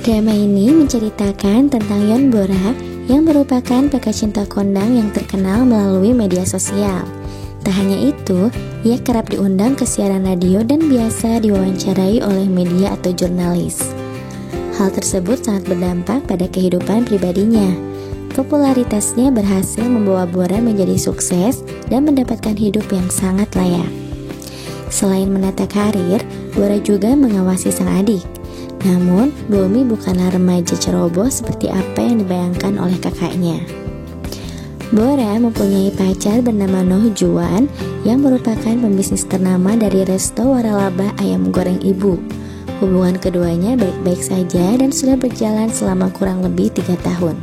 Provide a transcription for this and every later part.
Drama ini menceritakan tentang Yeon Bora yang merupakan bekas cinta kondang yang terkenal melalui media sosial. Tak hanya itu, ia kerap diundang ke siaran radio dan biasa diwawancarai oleh media atau jurnalis. Hal tersebut sangat berdampak pada kehidupan pribadinya. Popularitasnya berhasil membawa Bora menjadi sukses dan mendapatkan hidup yang sangat layak. Selain menata karir, Bora juga mengawasi sang adik. Namun, Bomi bukanlah remaja ceroboh seperti apa yang dibayangkan oleh kakaknya. Bora mempunyai pacar bernama Noh Juan yang merupakan pembisnis ternama dari resto waralaba ayam goreng ibu. Hubungan keduanya baik-baik saja dan sudah berjalan selama kurang lebih 3 tahun.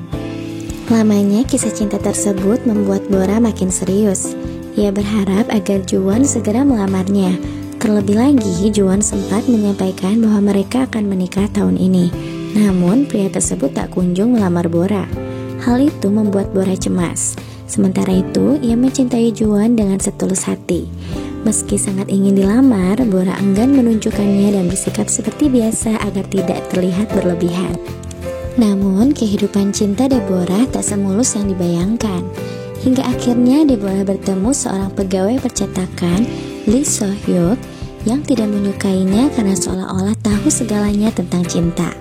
Lamanya kisah cinta tersebut membuat Bora makin serius. Ia berharap agar Juan segera melamarnya. Terlebih lagi, Juan sempat menyampaikan bahwa mereka akan menikah tahun ini. Namun, pria tersebut tak kunjung melamar Bora. Hal itu membuat Bora cemas. Sementara itu, ia mencintai Juan dengan setulus hati. Meski sangat ingin dilamar, Bora enggan menunjukkannya dan bersikap seperti biasa agar tidak terlihat berlebihan. Namun, kehidupan cinta Deborah tak semulus yang dibayangkan. Hingga akhirnya Deborah bertemu seorang pegawai percetakan, Lee So-hyuk, yang tidak menyukainya karena seolah-olah tahu segalanya tentang cinta.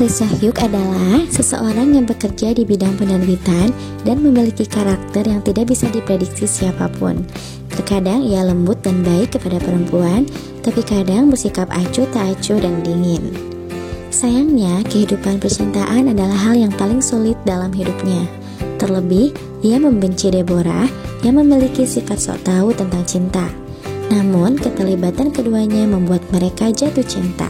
Lee So-hyuk adalah seseorang yang bekerja di bidang penerbitan dan memiliki karakter yang tidak bisa diprediksi siapapun. Terkadang ia lembut dan baik kepada perempuan, tapi kadang bersikap acuh tak acuh dan dingin. Sayangnya, kehidupan percintaan adalah hal yang paling sulit dalam hidupnya. Terlebih, ia membenci Deborah yang memiliki sifat sok tahu tentang cinta. Namun, keterlibatan keduanya membuat mereka jatuh cinta.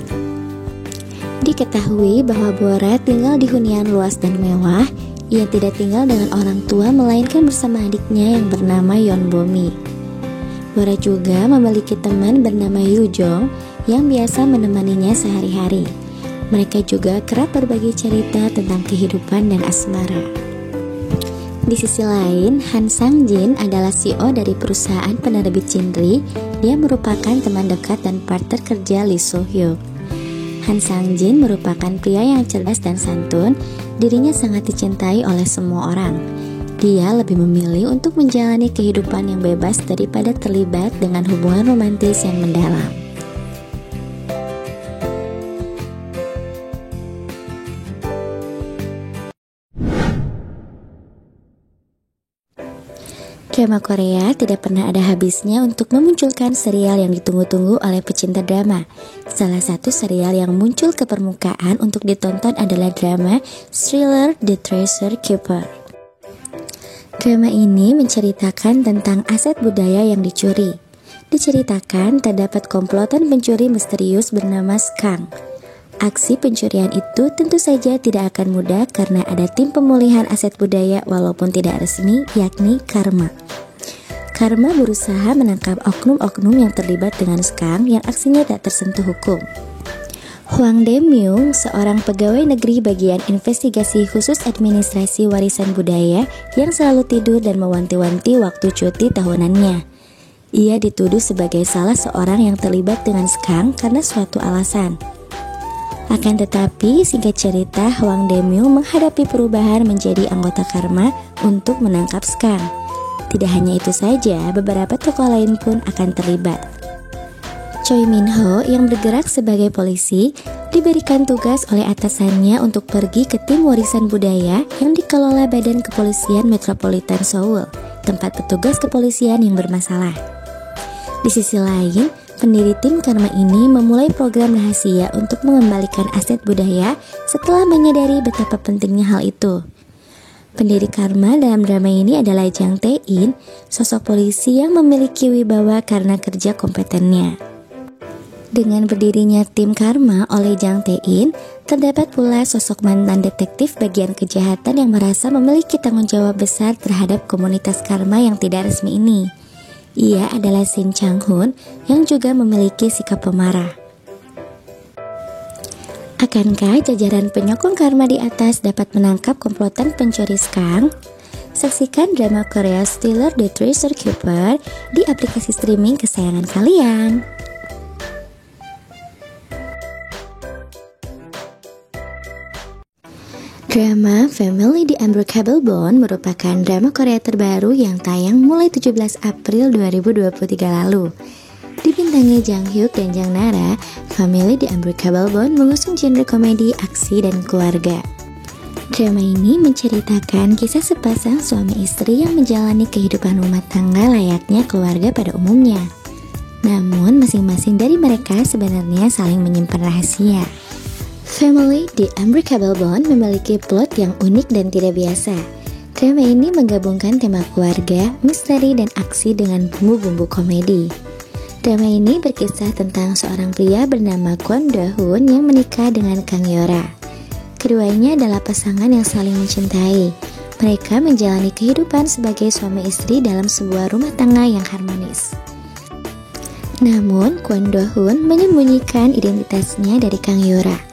Diketahui bahwa Bora tinggal di hunian luas dan mewah. Ia tidak tinggal dengan orang tua, melainkan bersama adiknya yang bernama Yeon Bomi. Bora juga memiliki teman bernama Yoo Jong yang biasa menemaninya sehari-hari. Mereka juga kerap berbagi cerita tentang kehidupan dan asmara. Di sisi lain, Han Sang Jin adalah CEO dari perusahaan penerbit Jinri. Dia merupakan teman dekat dan partner kerja Lee So-hyuk. Han Sang Jin merupakan pria yang cerdas dan santun. Dirinya sangat dicintai oleh semua orang. Dia lebih memilih untuk menjalani kehidupan yang bebas daripada terlibat dengan hubungan romantis yang mendalam. Drama Korea tidak pernah ada habisnya untuk memunculkan serial yang ditunggu-tunggu oleh pecinta drama. Salah satu serial yang muncul ke permukaan untuk ditonton adalah drama thriller The Treasure Keeper. Drama ini menceritakan tentang aset budaya yang dicuri. Diceritakan terdapat komplotan pencuri misterius bernama Skang. Aksi pencurian itu tentu saja tidak akan mudah karena ada tim pemulihan aset budaya walaupun tidak resmi, yakni Karma. Karma berusaha menangkap oknum-oknum yang terlibat dengan Skang yang aksinya tak tersentuh hukum. Hwang Dae-myung, seorang pegawai negeri bagian investigasi khusus administrasi warisan budaya yang selalu tidur dan mewanti-wanti waktu cuti tahunannya. Ia dituduh sebagai salah seorang yang terlibat dengan Skang karena suatu alasan. Akan tetapi, singkat cerita, Hwang Dae-myung menghadapi perubahan menjadi anggota Karma untuk menangkap Skang. Tidak hanya itu saja, beberapa tokoh lain pun akan terlibat. Choi Min-ho yang bergerak sebagai polisi diberikan tugas oleh atasannya untuk pergi ke tim warisan budaya yang dikelola Badan Kepolisian Metropolitan Seoul, tempat petugas kepolisian yang bermasalah. Di sisi lain, pendiri tim Karma ini memulai program rahasia untuk mengembalikan aset budaya setelah menyadari betapa pentingnya hal itu. Pendiri Karma dalam drama ini adalah Jang Tae-in, sosok polisi yang memiliki wibawa karena kerja kompetennya. Dengan berdirinya tim Karma oleh Jang Tae-in, terdapat pula sosok mantan detektif bagian kejahatan yang merasa memiliki tanggung jawab besar terhadap komunitas Karma yang tidak resmi ini. Ia adalah Shin Chang-hoon yang juga memiliki sikap pemarah. Akankah jajaran penyokong Karma di atas dapat menangkap komplotan pencuri Skang? Saksikan drama Korea thriller The Treasure Keeper di aplikasi streaming kesayangan kalian. Drama Family The Unbreakable Bond merupakan drama Korea terbaru yang tayang mulai 17 April 2023 lalu. Dibintangi Jang Hyuk dan Jang Nara, Family The Unbreakable Bond mengusung genre komedi, aksi, dan keluarga. Drama ini menceritakan kisah sepasang suami istri yang menjalani kehidupan rumah tangga layaknya keluarga pada umumnya. Namun masing-masing dari mereka sebenarnya saling menyimpan rahasia. Family The Unbreakable Bond memiliki plot yang unik dan tidak biasa. Drama ini menggabungkan tema keluarga, misteri, dan aksi dengan bumbu-bumbu komedi. Drama ini berkisah tentang seorang pria bernama Kwon Do-hoon yang menikah dengan Kang Yora. Keduanya adalah pasangan yang saling mencintai. Mereka menjalani kehidupan sebagai suami istri dalam sebuah rumah tangga yang harmonis. Namun, Kwon Do-hoon menyembunyikan identitasnya dari Kang Yora.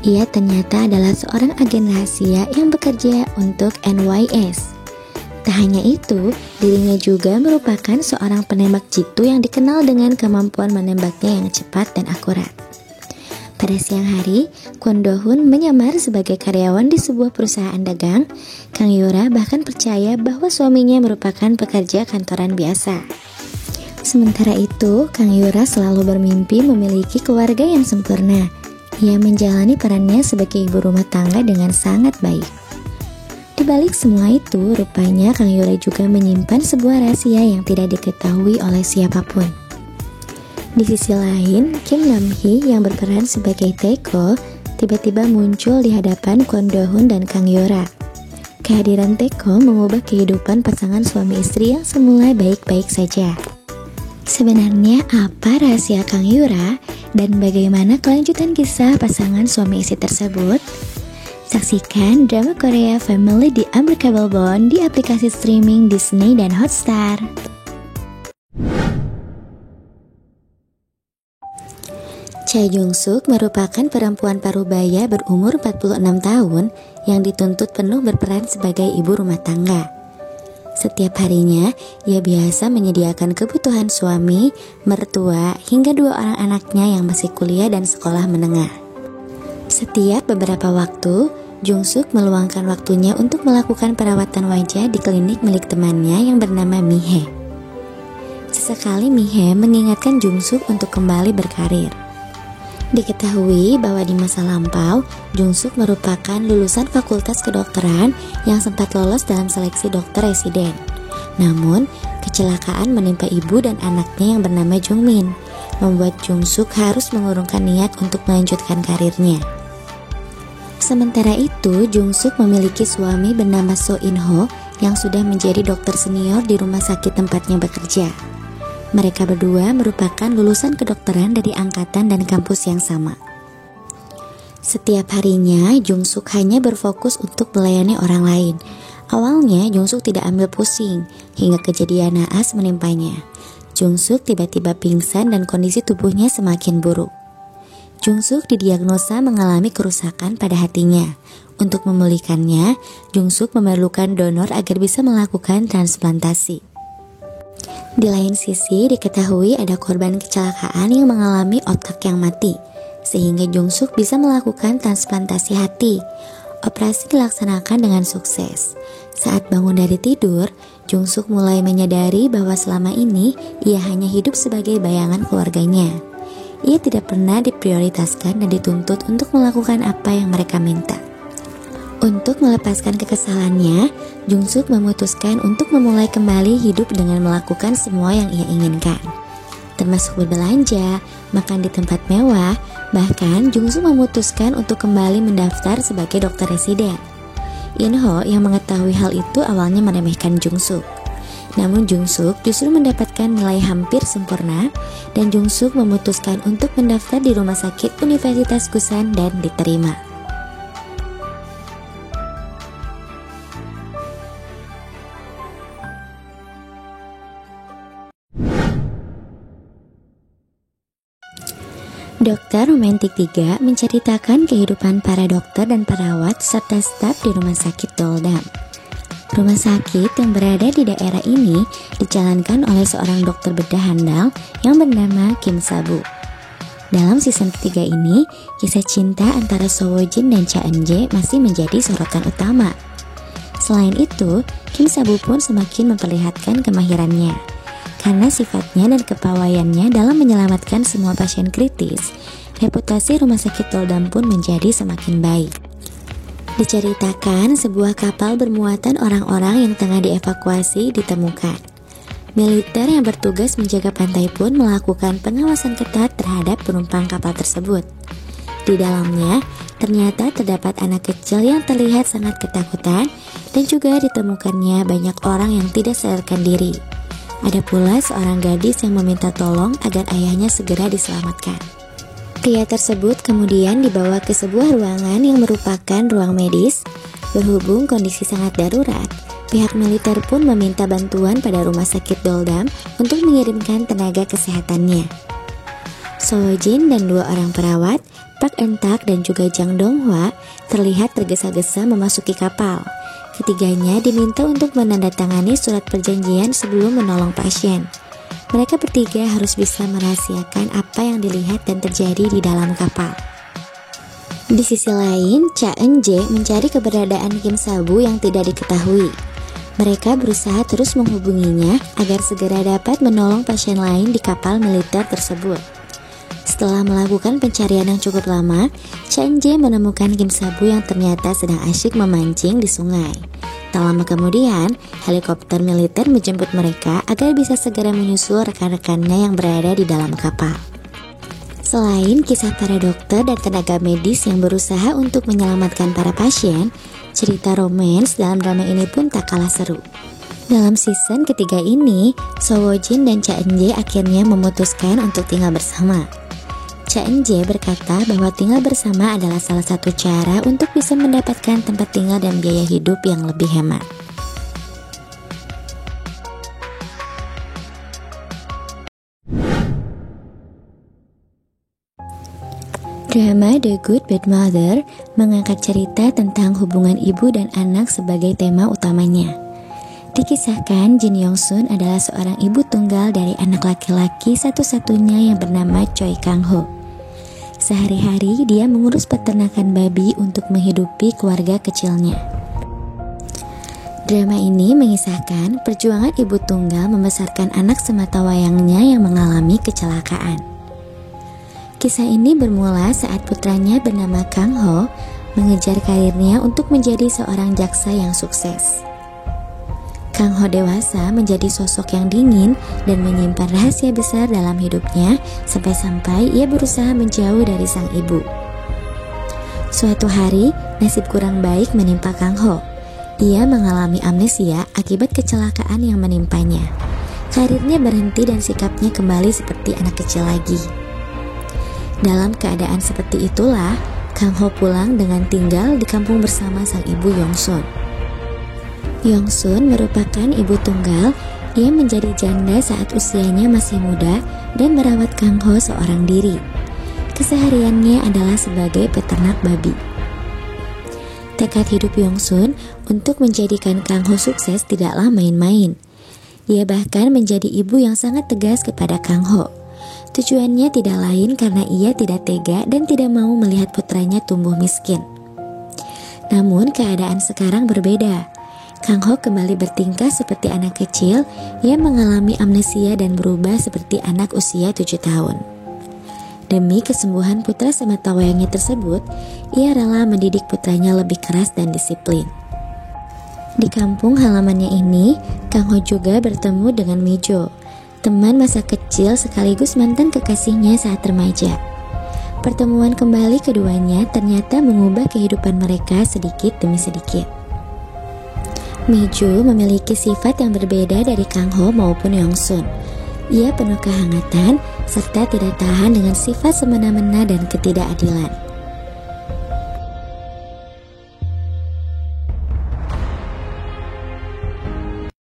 Ia ternyata adalah seorang agen rahasia yang bekerja untuk NYS. Tak hanya itu, dirinya juga merupakan seorang penembak jitu yang dikenal dengan kemampuan menembaknya yang cepat dan akurat. Pada siang hari, Kwon Do-hoon menyamar sebagai karyawan di sebuah perusahaan dagang. Kang Yora bahkan percaya bahwa suaminya merupakan pekerja kantoran biasa. Sementara itu, Kang Yora selalu bermimpi memiliki keluarga yang sempurna. Ia menjalani perannya sebagai ibu rumah tangga dengan sangat baik. Di balik semua itu, rupanya Kang Yora juga menyimpan sebuah rahasia yang tidak diketahui oleh siapapun. Di sisi lain, Kim Nam-hee yang berperan sebagai Taeko tiba-tiba muncul di hadapan Kwon Do-hoon dan Kang Yora. Kehadiran Taeko mengubah kehidupan pasangan suami istri yang semula baik-baik saja. Sebenarnya apa rahasia Kang Yora dan bagaimana kelanjutan kisah pasangan suami istri tersebut? Saksikan drama Korea Family The Unbreakable Bond di aplikasi streaming Disney dan Hotstar. Cha Jung-suk merupakan perempuan parubaya berumur 46 tahun yang dituntut penuh berperan sebagai ibu rumah tangga. Setiap harinya, ia biasa menyediakan kebutuhan suami, mertua, hingga 2 orang anaknya yang masih kuliah dan sekolah menengah. Setiap beberapa waktu, Jung-suk meluangkan waktunya untuk melakukan perawatan wajah di klinik milik temannya yang bernama Mi-hye. Sesekali Mi-hye mengingatkan Jung-suk untuk kembali berkarir. Diketahui bahwa di masa lampau, Jung-suk merupakan lulusan fakultas kedokteran yang sempat lolos dalam seleksi dokter residen. Namun, kecelakaan menimpa ibu dan anaknya yang bernama Jung-min, membuat Jung-suk harus mengurungkan niat untuk melanjutkan karirnya. Sementara itu, Jung-suk memiliki suami bernama So In-ho yang sudah menjadi dokter senior di rumah sakit tempatnya bekerja. Mereka berdua merupakan lulusan kedokteran dari angkatan dan kampus yang sama. Setiap harinya, Jung-suk hanya berfokus untuk melayani orang lain. Awalnya, Jung-suk tidak ambil pusing, hingga kejadian naas menimpanya. Jung-suk tiba-tiba pingsan dan kondisi tubuhnya semakin buruk. Jung-suk didiagnosa mengalami kerusakan pada hatinya. Untuk memulihkannya, Jung-suk memerlukan donor agar bisa melakukan transplantasi. Di lain sisi, diketahui ada korban kecelakaan yang mengalami otak yang mati, sehingga Jung-suk bisa melakukan transplantasi hati. Operasi dilaksanakan dengan sukses. Saat bangun dari tidur, Jung-suk mulai menyadari bahwa selama ini ia hanya hidup sebagai bayangan keluarganya. Ia tidak pernah diprioritaskan dan dituntut untuk melakukan apa yang mereka minta. Untuk melepaskan kekesalannya, Jung-suk memutuskan untuk memulai kembali hidup dengan melakukan semua yang ia inginkan, termasuk berbelanja, makan di tempat mewah. Bahkan Jung-suk memutuskan untuk kembali mendaftar sebagai dokter residen. In-ho yang mengetahui hal itu awalnya meremehkan Jung-suk. Namun Jung-suk justru mendapatkan nilai hampir sempurna dan Jung-suk memutuskan untuk mendaftar di rumah sakit Universitas Kusan dan diterima. Dokter Romantik 3 menceritakan kehidupan para dokter dan perawat serta staf di rumah sakit Doldam. Rumah sakit yang berada di daerah ini dijalankan oleh seorang dokter bedah handal yang bernama Kim Sabu. Dalam season ketiga ini, kisah cinta antara Sowojin dan Cha Eun-jae masih menjadi sorotan utama. Selain itu, Kim Sa-bu pun semakin memperlihatkan kemahirannya. Karena sifatnya dan kepawaiannya dalam menyelamatkan semua pasien kritis, reputasi rumah sakit Doldam pun menjadi semakin baik. Diceritakan sebuah kapal bermuatan orang-orang yang tengah dievakuasi ditemukan. Militer yang bertugas menjaga pantai pun melakukan pengawasan ketat terhadap penumpang kapal tersebut. Di dalamnya, ternyata terdapat anak kecil yang terlihat sangat ketakutan dan juga ditemukannya banyak orang yang tidak sadarkan diri. Ada pula seorang gadis yang meminta tolong agar ayahnya segera diselamatkan. Pria tersebut kemudian dibawa ke sebuah ruangan yang merupakan ruang medis. Berhubung kondisi sangat darurat, pihak militer pun meminta bantuan pada rumah sakit Doldam untuk mengirimkan tenaga kesehatannya. Sowojin dan dua orang perawat, Park Eun-tak dan juga Jang Dong-hwa, terlihat tergesa-gesa memasuki kapal. Ketiganya diminta untuk menandatangani surat perjanjian sebelum menolong pasien. Mereka bertiga harus bisa merahasiakan apa yang dilihat dan terjadi di dalam kapal. Di sisi lain, Cha Eun-jae mencari keberadaan Kim Sa-bu yang tidak diketahui. Mereka berusaha terus menghubunginya agar segera dapat menolong pasien lain di kapal militer tersebut. Setelah melakukan pencarian yang cukup lama, Cha Eun-jae menemukan Kim Sa-bu yang ternyata sedang asyik memancing di sungai. Tak lama kemudian, helikopter militer menjemput mereka agar bisa segera menyusul rekan-rekannya yang berada di dalam kapal. Selain kisah para dokter dan tenaga medis yang berusaha untuk menyelamatkan para pasien, cerita romans dalam drama ini pun tak kalah seru. Dalam season ketiga ini, Sowojin dan Cha Eun-jae akhirnya memutuskan untuk tinggal bersama. Cha Eun-jae berkata bahwa tinggal bersama adalah salah satu cara untuk bisa mendapatkan tempat tinggal dan biaya hidup yang lebih hemat. Drama The Good Bad Mother mengangkat cerita tentang hubungan ibu dan anak sebagai tema utamanya. Dikisahkan Jin Yong-sun adalah seorang ibu tunggal dari anak laki-laki satu-satunya yang bernama Choi Kang-ho. Sehari-hari dia mengurus peternakan babi untuk menghidupi keluarga kecilnya. Drama ini mengisahkan perjuangan ibu tunggal membesarkan anak semata wayangnya yang mengalami kecelakaan. Kisah ini bermula saat putranya bernama Kang-ho mengejar karirnya untuk menjadi seorang jaksa yang sukses. Kang-ho dewasa menjadi sosok yang dingin dan menyimpan rahasia besar dalam hidupnya sampai-sampai ia berusaha menjauh dari sang ibu. Suatu hari, nasib kurang baik menimpa Kang-ho. Ia mengalami amnesia akibat kecelakaan yang menimpanya. Karirnya berhenti dan sikapnya kembali seperti anak kecil lagi. Dalam keadaan seperti itulah, Kang-ho pulang dengan tinggal di kampung bersama sang ibu Yong-sun. Yong-sun merupakan ibu tunggal. Ia menjadi janda saat usianya masih muda dan merawat Kang-ho seorang diri. Kesehariannya adalah sebagai peternak babi. Tekad hidup Yong-sun untuk menjadikan Kang-ho sukses tidaklah main-main. Ia bahkan menjadi ibu yang sangat tegas kepada Kang-ho. Tujuannya tidak lain karena ia tidak tega dan tidak mau melihat putranya tumbuh miskin. Namun keadaan sekarang berbeda. Kang-ho kembali bertingkah seperti anak kecil yang mengalami amnesia dan berubah seperti anak usia 7 tahun. Demi kesembuhan putra sematawayangnya tersebut, ia rela mendidik putranya lebih keras dan disiplin. Di kampung halamannya ini, Kang-ho juga bertemu dengan Mi-jo, teman masa kecil sekaligus mantan kekasihnya saat remaja. Pertemuan kembali keduanya ternyata mengubah kehidupan mereka sedikit demi sedikit. Mi-jo memiliki sifat yang berbeda dari Kang-ho maupun Yong-sun. Ia penuh kehangatan serta tidak tahan dengan sifat semena-mena dan ketidakadilan.